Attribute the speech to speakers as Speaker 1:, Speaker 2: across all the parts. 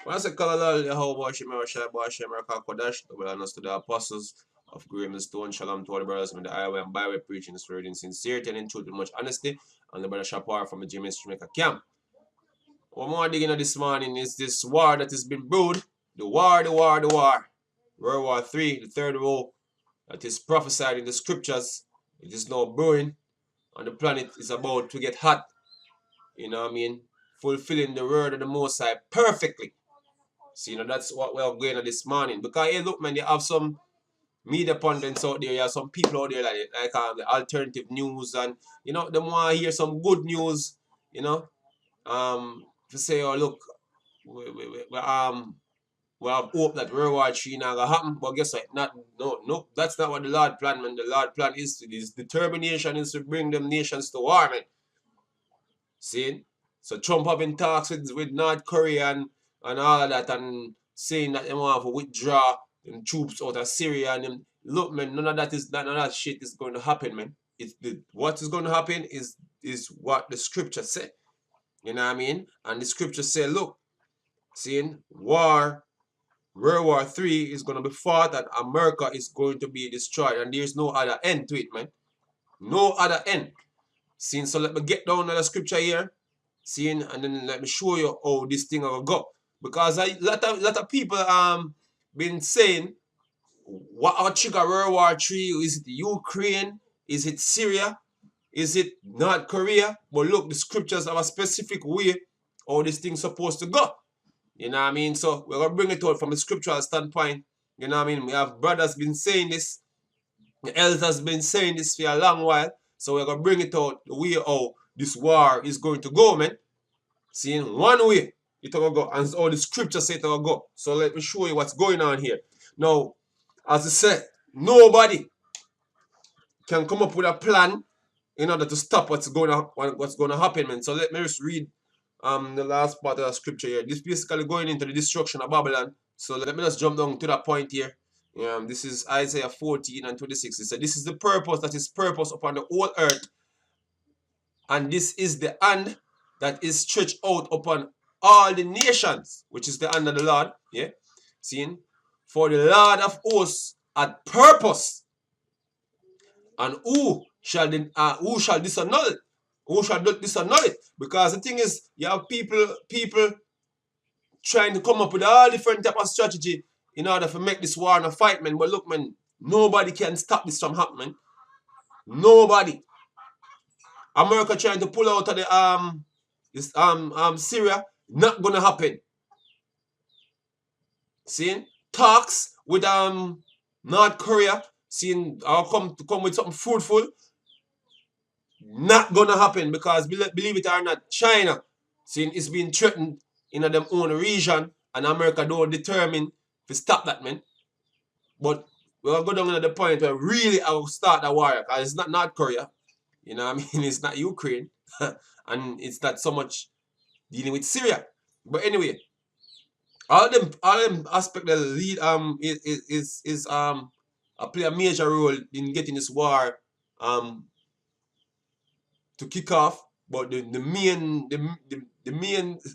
Speaker 1: When I say Kalala, Yahweh Hashem, Rashai, Hashem, Kodash, the wilderness to the apostles of Graham the Stone, Shalom to all the brothers from the highway and byway, preaching the spirit in sincerity and in truth with much honesty, and the brother Shapar from the James Jamaica camp. What more digging at this morning is this war that has been brewed. The war, the war, the war. World War III, the third war that is prophesied in the scriptures. It is now brewing, and the planet is about to get hot. You know what I mean? Fulfilling the word of the Most High perfectly. So, you know, that's what we're going at this morning. Because, hey, look, man, you have some media pundits out there. You have some people out there like the alternative news. And, you know, they want to hear some good news, you know. To say, oh, look, we have hope that World War III not going to happen. But guess what? No, that's not what the Lord plan, man. The Lord plan is his determination is to bring them nations to war, man. See? So Trump having talks with North Korea and all of that and saying that they want to withdraw them troops out of Syria and them. Look, man, none of that shit is going to happen, man. What is going to happen is what the scripture say. You know what I mean? And the scripture say, look, seeing World War III is going to be fought and America is going to be destroyed and there's no other end to it, man. No other end. Seeing, so let me get down to the scripture here. Seeing, and then let me show you how this thing will go. Because a lot of people been saying what our trigger World War III, is it Ukraine? Is it Syria? Is it North Korea? But look, the scriptures have a specific way how this thing's supposed to go. You know what I mean? So we're gonna bring it out from a scriptural standpoint. You know what I mean? We have brothers been saying this, the elders been saying this for a long while. So we're gonna bring it out the way how this war is going to go, man. See, in one way it's gonna go, and all the scriptures say it's gonna go. So let me show you what's going on here. Now, as I said, nobody can come up with a plan in order to stop what's gonna happen, man. So let me just read the last part of the scripture here. This basically going into the destruction of Babylon. So let me just jump down to that point here. This is Isaiah 14 and 26. It said, this is the purpose that is purpose upon the whole earth, and this is the hand that is stretched out upon all the nations, which is the hand of the Lord. Yeah, seeing, for the Lord of hosts had purpose, and who shall disannul it? Who shall disannul it? Because the thing is, you have people trying to come up with all different type of strategy in order to make this war and a fight, man. But look, man, nobody can stop this from happening. Nobody. America trying to pull out of the Syria, not gonna happen. Seeing talks with North Korea, seeing come with something fruitful, not gonna happen because believe it or not, China, seeing it's being threatened in their own region, and America don't determine to stop that, man. But we'll go down to the point where really I will start the war, because it's not North Korea, you know what I mean? It's not Ukraine, and it's not so much dealing with Syria. But anyway, all them aspects that lead play a major role in getting this war to kick off. But the main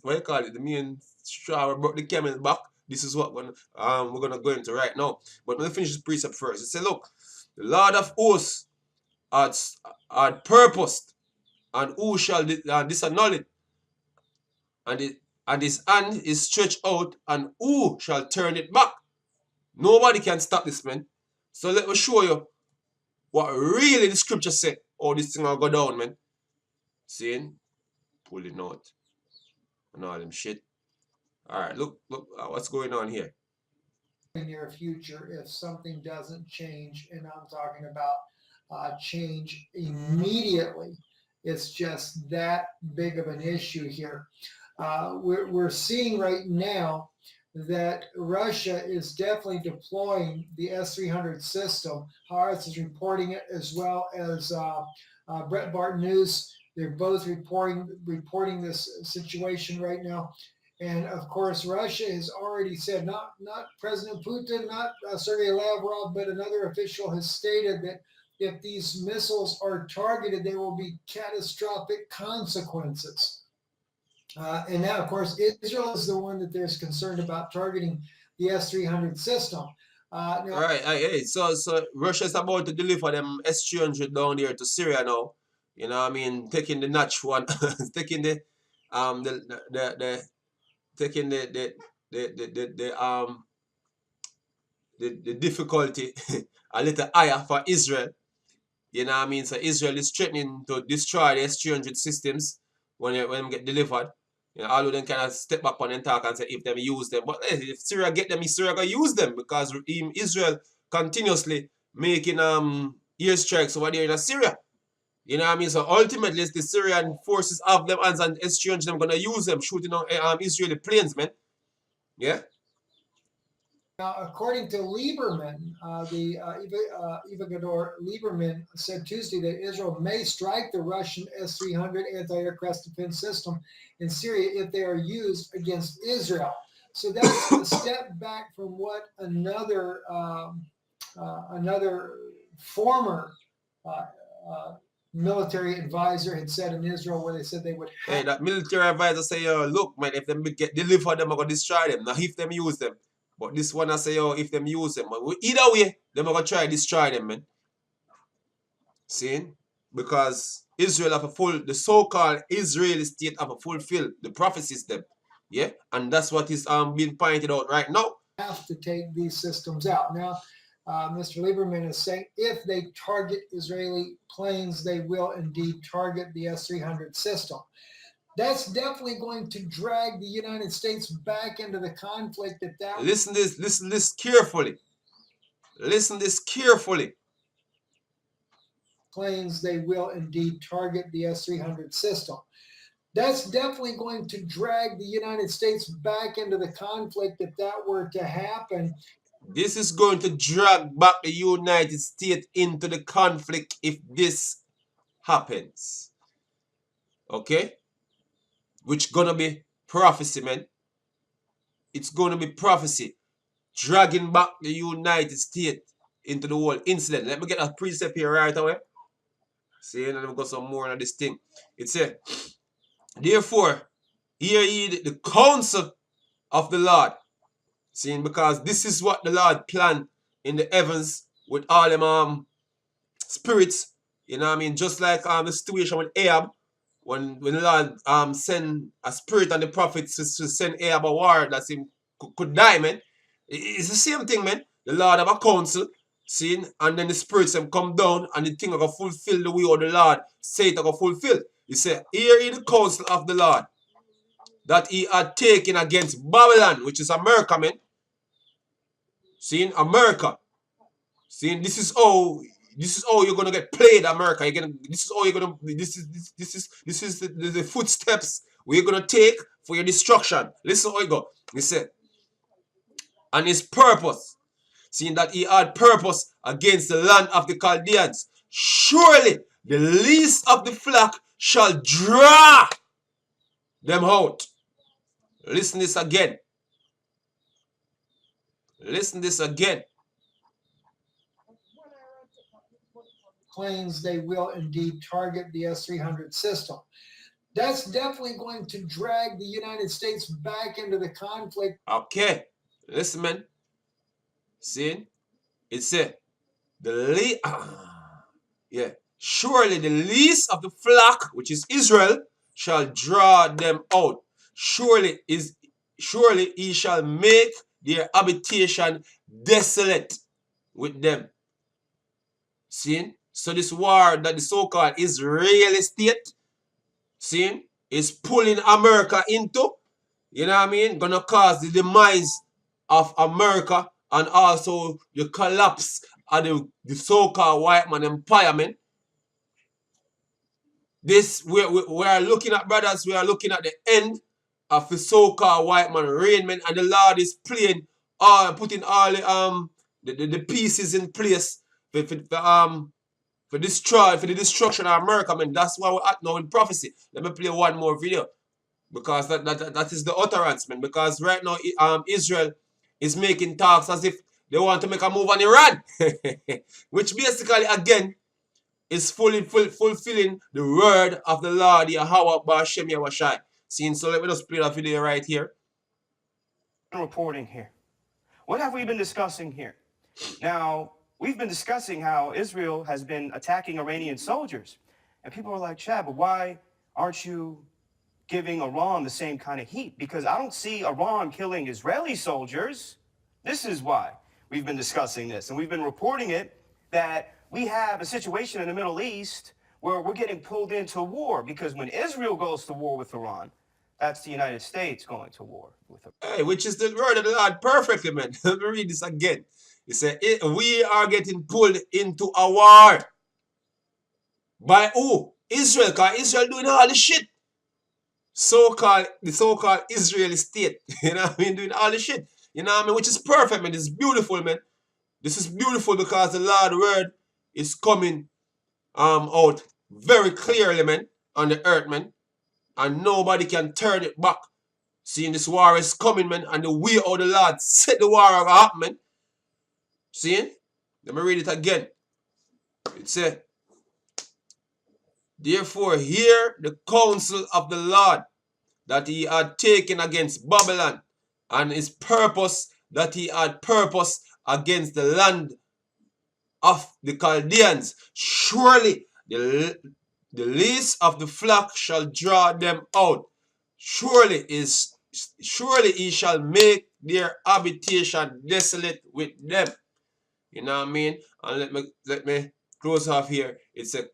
Speaker 1: what you call it, the main straw brought the camel back. This is what we're gonna go into right now. But let me finish this precept first. It said, look, the Lord of hosts had purposed, and who shall disannul it? And his hand is stretched out, and who shall turn it back? Nobody can stop this, man. So let me show you what really the scripture say. Oh, this thing will go down, man. Seeing, pulling out, and all them shit. All right, look, what's going on here.
Speaker 2: Near future, if something doesn't change, and I'm talking about change immediately, it's just that big of an issue here. We're seeing right now that Russia is definitely deploying the S-300 system. Haaretz is reporting it, as well as Breitbart News. They're both reporting this situation right now. And of course, Russia has already said, not President Putin, not Sergei Lavrov, but another official has stated that if these missiles are targeted, there will be catastrophic consequences. And now, of course, Israel is the one that there's concerned about targeting the S-300 system. Now,
Speaker 1: Right, hey, so Russia's about to deliver them S-300 down there to Syria now. You know what I mean? Taking the notch one, taking the taking the difficulty a little higher for Israel. You know what I mean? So Israel is threatening to destroy the S-300 systems when they get delivered. You know, all of them kind of step back on and talk and say if them use them. But hey, if Syria get them, Syria gonna use them because Israel continuously making airstrikes over there in Syria. You know what I mean? So ultimately, the Syrian forces have them hands and S-300 them gonna use them shooting on Israeli planes, man. Yeah.
Speaker 2: according to Lieberman, Ivagor Lieberman said Tuesday that Israel may strike the Russian S-300 anti-aircraft defense system in Syria if they are used against Israel. So that's a step back from what another former uh, uh, military advisor had said in Israel, where they said they would.
Speaker 1: Hey, that military advisor say, look, man, if them get delivered them, I'm gonna destroy them. Now if them use them. But this one I say, if them use them, man, either way, them are gonna try to destroy them, man. See? Because Israel have a the so-called Israeli state have a fulfilled the prophecies them. Yeah? And that's what is being pointed out right now.
Speaker 2: Have to take these systems out. Now, Mr. Lieberman is saying if they target Israeli planes, they will indeed target the S-300 system. That's definitely going to drag the United States back into the conflict that.
Speaker 1: Listen this carefully. Listen this carefully.
Speaker 2: Planes, they will indeed target the S-300 system. That's definitely going to drag the United States back into the conflict if that were to happen.
Speaker 1: This is going to drag back the United States into the conflict if this happens. Okay? Which gonna be prophecy, man. It's gonna be prophecy. Dragging back the United States into the whole incident. Let me get a precept here right away. See, and then we got some more on this thing. It said, therefore, hear ye the counsel of the Lord. See, because this is what the Lord planned in the heavens with all them spirits. You know what I mean? Just like the situation with Ahab, when the Lord send a spirit and the prophets to send Ahab a war that him could die, man. It's the same thing, man. The Lord have a counsel, see, and then the spirits them come down and the thing are going to fulfill the way of the Lord say it are going to fulfill. He said, hear ye the counsel of the Lord that he had taken against Babylon, which is America, man. See, America. See, this is how you're gonna get played, America. This is how you're gonna. This is the footsteps we're gonna take for your destruction. Listen how you go. He said, and his purpose, seeing that he had purpose against the land of the Chaldeans, surely the least of the flock shall draw them out. Listen this again. Listen this again.
Speaker 2: Planes, they will indeed target the S-300 system. That's definitely going to drag the United States back into the conflict.
Speaker 1: Okay, listen, man. See, it said surely the least of the flock, which is Israel, shall draw them out. Surely he shall make their habitation desolate with them. See? So this war that the so-called Israeli state, see, is pulling America into, you know what I mean, gonna cause the demise of America and also the collapse of the so-called white man empire, man. This we are looking at, brothers, we are looking at the end of the so-called white man reign, man, and the Lord is putting all the pieces in place for the destruction of America, man. That's why we're at now in prophecy. Let me play one more video. Because that is the utterance, man. Because right now Israel is making talks as if they want to make a move on Iran. Which basically again is fulfilling the word of the Lord Yahweh Ba'ashem Yahushai. See, so let me just play that video right here.
Speaker 3: Reporting here. What have we been discussing here? Now, we've been discussing how Israel has been attacking Iranian soldiers. And people are like, Chad, but why aren't you giving Iran the same kind of heat? Because I don't see Iran killing Israeli soldiers. This is why we've been discussing this. And we've been reporting it that we have a situation in the Middle East where we're getting pulled into war. Because when Israel goes to war with Iran, that's the United States going to war with Iran.
Speaker 1: Hey, which is the word of the Lord perfectly, man. Let me read this again. He said, we are getting pulled into a war. By who? Israel, because Israel doing all the shit. The so-called Israeli state. You know what I mean? Doing all the shit. You know what I mean? Which is perfect, man. This is beautiful, man. This is beautiful because the Lord's word is coming out very clearly, man, on the earth, man. And nobody can turn it back. Seeing this war is coming, man, and the way how the Lord set the war up, man. See? Let me read it again. It said, therefore hear the counsel of the Lord that he had taken against Babylon, and his purpose that he had purpose against the land of the Chaldeans. Surely the least of the flock shall draw them out. Surely he shall make their habitation desolate with them. You know what I mean? And let me close off here. It's a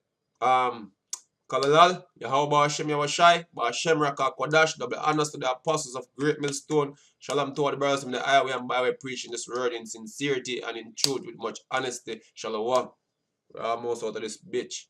Speaker 1: Kalalal, Yahweh Hashem Yahweh Hashem Raka Kodash, double honors to the apostles of Great Millstone. Shalom to all the brothers in the highway and byway preaching this word in sincerity and in truth with much honesty. Shalom. We're almost out of this bitch.